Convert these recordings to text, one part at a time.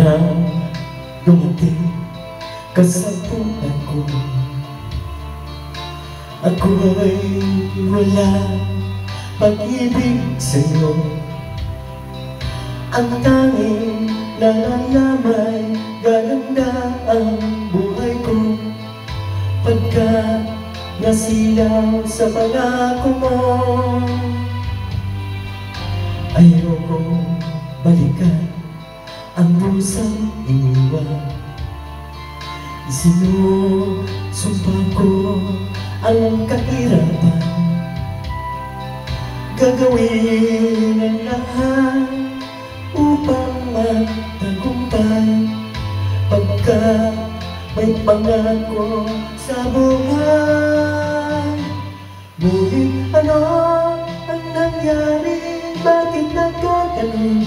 nang dumating ka sa buhay ko. Ako ay wala pag-ibig sa'yo. Ang tanging nalalamay gaganda ang buhay ko pagka nasilaw sa pangako mo. Ayoko balikan ang busang iniwan. Sinusumpa ko ang kahirapan, gagawin ang lahat upang magtagumpay pagka may pangako sa buhay. Ngunit ano ang nangyari? Bakit nagkaganon?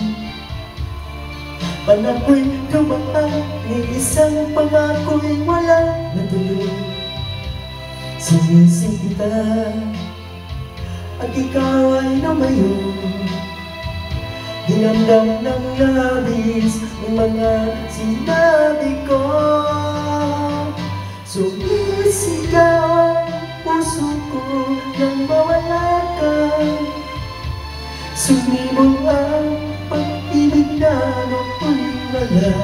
Panako'y dumaan, ni isang pangako'y wala natuloy. Sinising kita at ikaw ay lumayo. Dinamdam ng labis ang mga sinabi ko. Sumisigaw ang puso ko nang mawala ka. Sumibol ang pag-ibig na ako'y wala.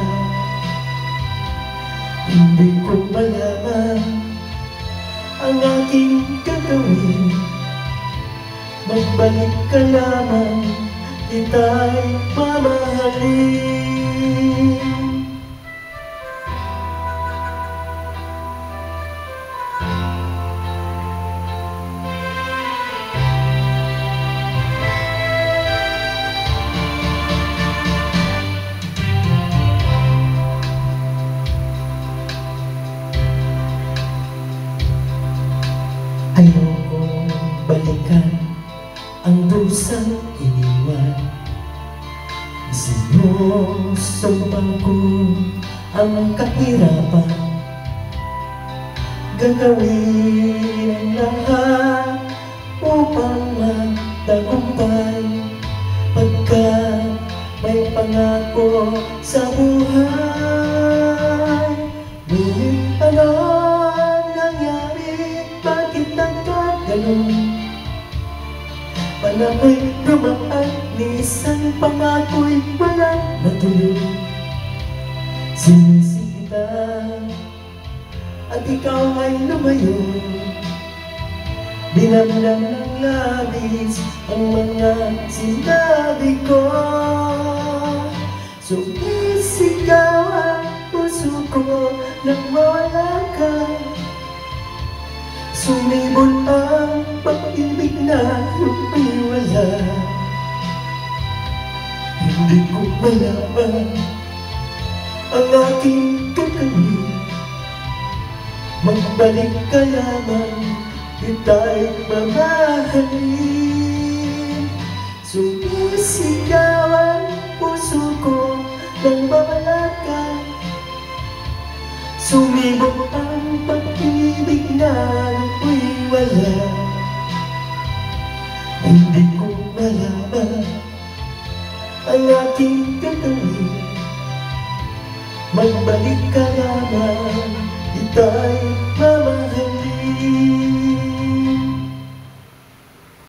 Hindi ko malaman ang aking gagawin. Magbalik ka lamang, kita'y mamahalin. Ayoko balikan ang dusang iniwan. Sinusumbang ko ang kahirapan, gagawin ang lahat upang magtagumpay pagka may pangako sa buhay. Ngunit ano panako'y dumaan, ni isang pangako'y wala natuloy. Sinising kita at ikaw ay lumayo. Dinamdam ng labis ang mga sinabi ko. Sumisigaw ang puso ko nang mawala ka. Sumibol ang pag-ibig na lumiwala. Hindi ko malaman ang aking gagawin. Magbalik ka lamang, kita'y mamahalin. Sumisigaw ang puso ko nang mawala ka. Sumibol ang pag-ibig na ako'y wala. Hindi ko malaman ang aking gagawin. Magbalik ka lamang, kita'y